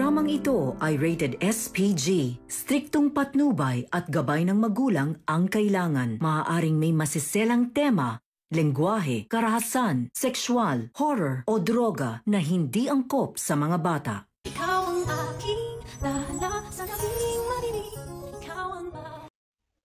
Programang ito ay rated SPG. Striktong patnubay at gabay ng magulang ang kailangan. Maaaring may masiselang tema, lengguwahe, karahasan, sexual, horror o droga na hindi angkop sa mga bata. Ikaw ang aking dahala sa gabing marinig. Ikaw ang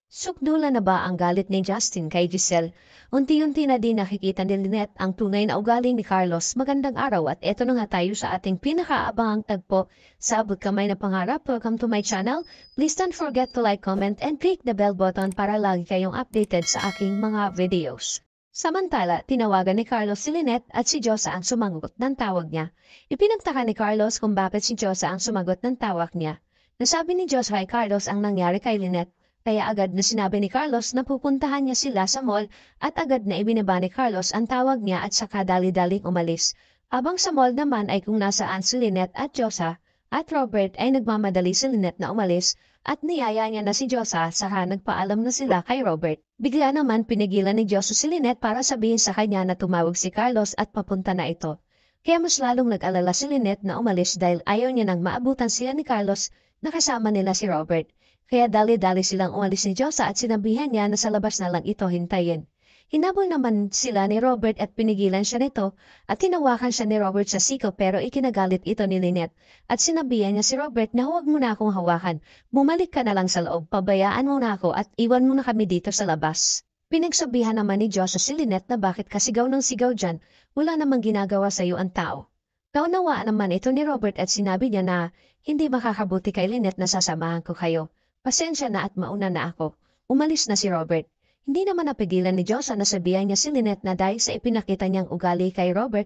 Sukdula na ba ang galit ni Justin kay Giselle? Unti-unti na din nakikita ni Lynette ang tunay na ugali ni Carlos. Magandang araw at eto na nga tayo sa ating pinakaabangang tagpo sa Abot Kamay na Pangarap. Welcome to my channel. Please don't forget to like, comment, and click the bell button para lagi kayong updated sa aking mga videos. Samantala, tinawagan ni Carlos si Lynette at si Josa ang sumagot ng tawag niya. Ipinagtaka ni Carlos kung bakit si Josa ang sumagot ng tawag niya. Nasabi ni Josa kay Carlos ang nangyari kay Lynette. Kaya agad na sinabi ni Carlos na pupuntahan niya sila sa mall at agad na ibinaba ni Carlos ang tawag niya at saka dali-daling umalis. Abang sa mall naman ay kung nasaan si Lynette at Josa at Robert ay nagmamadali si Lynette na umalis at niyaya niya na si Josa saka nagpaalam na sila kay Robert. Bigla naman pinigilan ni Josa si Lynette para sabihin sa kanya na tumawag si Carlos at papunta na ito. Kaya mas lalong nag-alala si Lynette na umalis dahil ayaw niya nang maabutan sila ni Carlos na kasama nila si Robert. Kaya dali-dali silang umalis ni Josa at sinabihan niya na sa labas na lang ito hintayin. Hinabol naman sila ni Robert at pinigilan siya nito at tinawakan siya ni Robert sa siko pero ikinagalit ito ni Lynette at sinabihan niya si Robert na huwag mo na akong hawakan. Bumalik ka na lang sa loob, pabayaan mo na ako at iwan mo na kami dito sa labas. Pinagsabihan naman ni Josa si Lynette na bakit ka sigaw ng sigaw dyan, wala namang ginagawa sa iyo ang tao. Naunawaan naman ito ni Robert at sinabi niya na hindi makakabuti kay Lynette na sasamahan ko kayo. Pasensya na at mauna na ako. Umalis na si Robert. Hindi naman napigilan ni Josa na sabihan niya si Lynette na dahil sa ipinakita niyang ugali kay Robert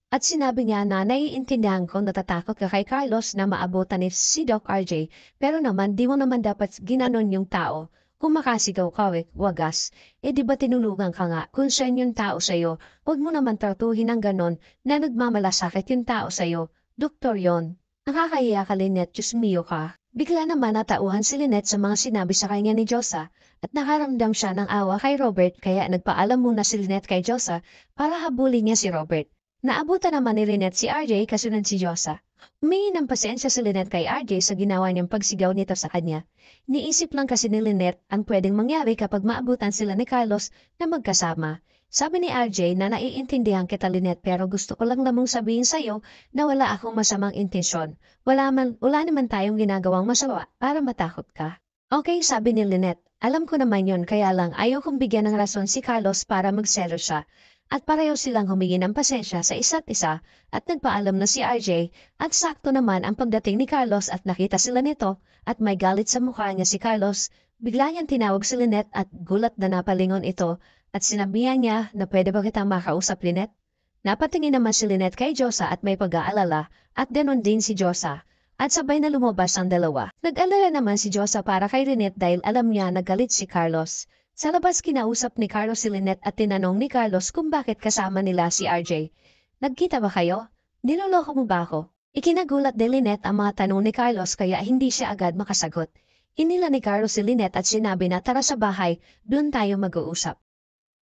at sinabi niya na naiintindihan ko natatakot ka kay Carlos na maabutan ni si Doc RJ pero naman di mo naman dapat ginanon yung tao. Kung makasigaw ka wagas, di ba tinulungan ka nga concern yung tao sa'yo, huwag mo naman tratuhin ng ganon na nagmamalasakit yung tao sa'yo. Doktor yon. Nakakahiya ka Lynette, Diyos mio ka. Bigla naman natauhan si Lynette sa mga sinabi sa kanya ni Josa at nakaramdam siya ng awa kay Robert kaya nagpaalam muna si Lynette kay Josa para habulin niya si Robert. Naabutan naman ni Lynette si RJ kasunod si Josa. Humingi ng pasensya si Lynette kay RJ sa ginawa niyang pagsigaw nito sa kanya. Niisip lang kasi ni Lynette ang pwedeng mangyari kapag maabutan sila ni Carlos na magkasama. Sabi ni RJ na naiintindihan kita Lynette pero gusto ko lang namang sabihin sa'yo na wala akong masamang intensyon. Wala naman tayong ginagawang masama para matakot ka. Okay, sabi ni Lynette. Alam ko naman yon kaya lang ayaw kong bigyan ng rason si Carlos para magselo siya. At pareho silang humingi ng pasensya sa isa't isa at nagpaalam na si RJ at sakto naman ang pagdating ni Carlos at nakita sila nito at may galit sa mukha niya si Carlos. Bigla niyang tinawag si Lynette at gulat na napalingon ito. At sinabihan niya na pwede ba kitang makausap Lynette? Napatingin naman si Lynette kay Josa at may pag-aalala at ganon din si Josa. At sabay na lumabas ang dalawa. Nag-alala naman si Josa para kay Lynette dahil alam niya na galit si Carlos. Sa labas kinausap ni Carlos si Lynette at tinanong ni Carlos kung bakit kasama nila si RJ. Nagkita ba kayo? Niloloko mo ba ako? Ikinagulat ni Lynette ang mga tanong ni Carlos kaya hindi siya agad makasagot. Hinila ni Carlos si Lynette at sinabi na tara sa bahay, doon tayo mag-uusap.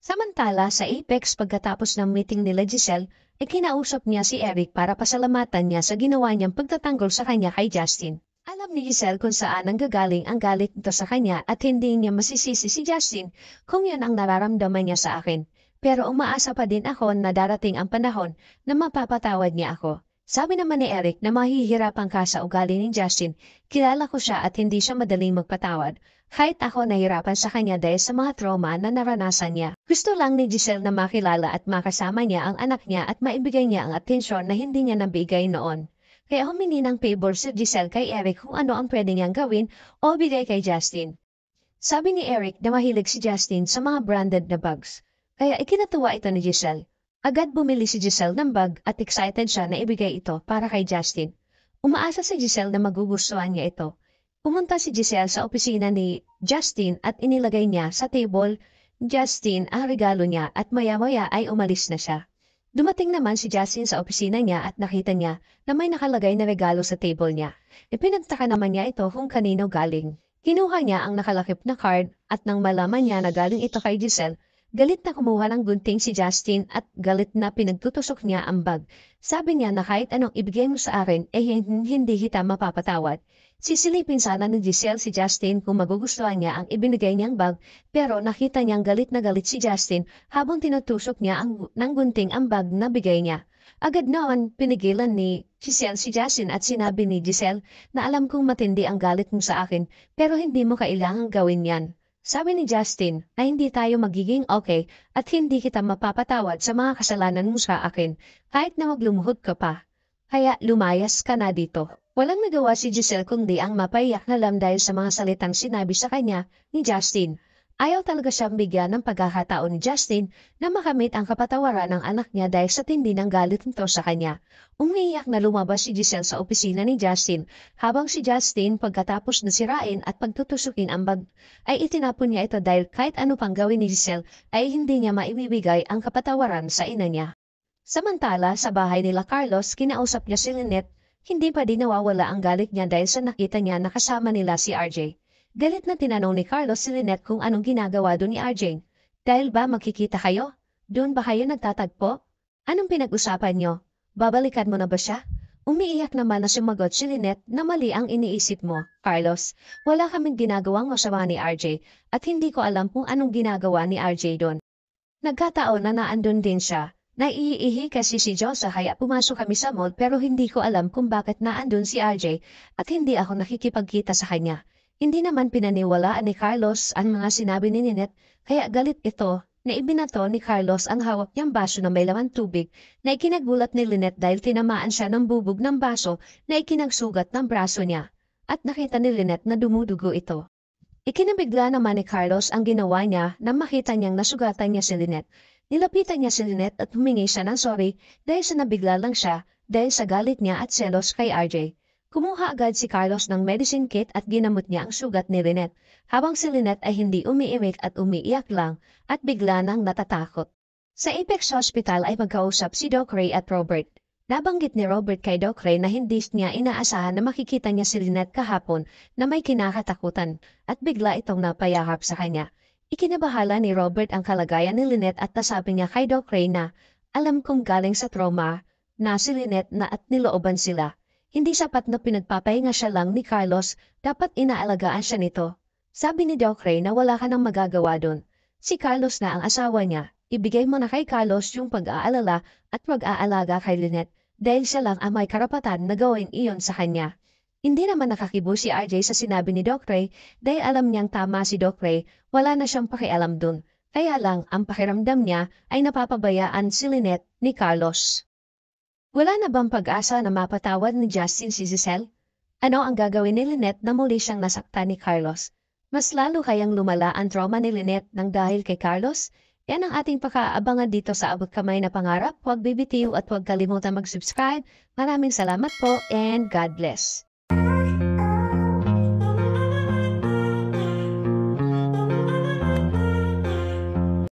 Samantala, sa Apex pagkatapos ng meeting nila Giselle, ay kinausap niya si Eric para pasalamatan niya sa ginawa niyang pagtatanggol sa kanya kay Justin. Alam ni Giselle kung saan nanggagaling ang galit nito sa kanya at hindi niya masisisi si Justin kung yan ang nararamdaman niya sa akin. Pero umaasa pa din ako na darating ang panahon na mapapatawad niya ako. Sabi naman ni Eric na mahihirapan ka sa ugali ni Justin, kilala ko siya at hindi siya madaling magpatawad. Kahit ako nahirapan sa kanya dahil sa mga trauma na naranasan niya. Gusto lang ni Giselle na makilala at makasama niya ang anak niya at maibigay niya ang atensyon na hindi niya nabigay noon. Kaya humingi ng favor si Giselle kay Eric kung ano ang pwede niyang gawin o bigay kay Justin. Sabi ni Eric na mahilig si Justin sa mga branded na bags. Kaya ikinatuwa ito ni Giselle. Agad bumili si Giselle ng bag at excited siya na ibigay ito para kay Justin. Umaasa si Giselle na magugustuhan niya ito. Pumunta si Giselle sa opisina ni Justin at inilagay niya sa table Justin ang regalo niya at maya-maya ay umalis na siya. Dumating naman si Justin sa opisina niya at nakita niya na may nakalagay na regalo sa table niya. Ipinagtaka naman niya ito kung kanino galing. Kinuha niya ang nakalakip na card at nang malaman niya na galing ito kay Giselle, Galit na kumuha ng gunting si Justin at galit na pinagtutusok niya ang bag. Sabi niya na kahit anong ibigay mo sa akin, hindi kita mapapatawad. Sisilipin sana ni Giselle si Justin kung magugustuhan niya ang ibinigay niyang bag, pero nakita niyang galit na galit si Justin habang tinutusok niya ng gunting ang bag na bigay niya. Agad noon, pinigilan ni Giselle si Justin at sinabi ni Giselle na alam kong matindi ang galit mo sa akin, pero hindi mo kailangang gawin yan. Sabi ni Justin na hindi tayo magiging okay at hindi kita mapapatawad sa mga kasalanan mo sa akin kahit na maglumuhod ka pa. Kaya lumayas ka na dito. Walang nagawa si Giselle kundi ang mapaiyak na lang dahil sa mga salitang sinabi sa kanya ni Justin. Ayaw talaga siyang bigyan ng pagkakataon ni Justin na makamit ang kapatawaran ng anak niya dahil sa tindi ng galit nito sa kanya. Umiiyak na lumabas si Giselle sa opisina ni Justin habang si Justin pagkatapos na sirain at pagtutusukin ang bag ay itinapon niya ito dahil kahit ano pang gawin ni Giselle ay hindi niya maibibigay ang kapatawaran sa ina niya. Samantala sa bahay nila Carlos, kinausap niya si Lynette, hindi pa din nawawala ang galit niya dahil sa nakita niya na kasama nila si RJ. Galit na tinanong ni Carlos si Lynette kung anong ginagawa doon ni RJ. Dahil ba magkikita kayo? Doon ba kayo nagtatagpo? Anong pinag-usapan niyo? Babalikan mo na ba siya? Umiiyak naman na sumagot si Lynette na mali ang iniisip mo, Carlos. Wala kaming ginagawang masama ni RJ at hindi ko alam kung anong ginagawa ni RJ doon. Nagkataon na naandun din siya. Naiihi kasi si Josa kaya pumasok kami sa mall pero hindi ko alam kung bakit naandun si RJ at hindi ako nakikipagkita sa kanya. Hindi naman pinaniwalaan ni Carlos ang mga sinabi ni Lynette, kaya galit ito na ibinato ni Carlos ang hawak niyang baso na may laman tubig na ikinagulat ni Lynette dahil tinamaan siya ng bubog ng baso na ikinagsugat ng braso niya. At nakita ni Lynette na dumudugo ito. Ikinabigla naman ni Carlos ang ginawa niya na makita niyang nasugatan niya si Lynette. Nilapitan niya si Lynette at humingi siya ng sorry dahil sa nabigla lang siya dahil sa galit niya at selos kay RJ. Kumuha agad si Carlos ng medicine kit at ginamot niya ang sugat ni Lynette, habang si Lynette ay hindi umiimik at umiiyak lang at bigla nang natatakot. Sa Apex Hospital ay magkausap si Doc Ray at Robert. Nabanggit ni Robert kay Doc Ray na hindi niya inaasahan na makikita niya si Lynette kahapon na may kinakatakutan at bigla itong napayakap sa kanya. Ikinabahala ni Robert ang kalagayan ni Lynette at nasabi niya kay Doc Ray na alam kong galing sa trauma na si Lynette na at nilooban sila. Hindi sapat na pinagpapahinga siya lang ni Carlos, dapat inaalagaan siya nito. Sabi ni Doc Ray na wala ka nang magagawa doon. Si Carlos na ang asawa niya, ibigay mo na kay Carlos yung pag-aalala at pag-aalaga kay Lynette dahil siya lang ang may karapatan na gawin iyon sa kanya. Hindi naman nakakibo si RJ sa sinabi ni Doc Ray dahil alam niyang tama si Doc Ray, wala na siyang pakialam doon. Kaya lang ang pakiramdam niya ay napapabayaan si Lynette ni Carlos. Wala na bang pag-asa na mapatawad ni Justin si Giselle? Ano ang gagawin ni Lynette na muli siyang nasaktan ni Carlos? Mas lalo kayang lumala ang trauma ni Lynette nang dahil kay Carlos? Yan ang ating pakaabangan dito sa Abot Kamay na Pangarap. Huwag bibitiw at huwag kalimutan mag-subscribe. Maraming salamat po and God bless.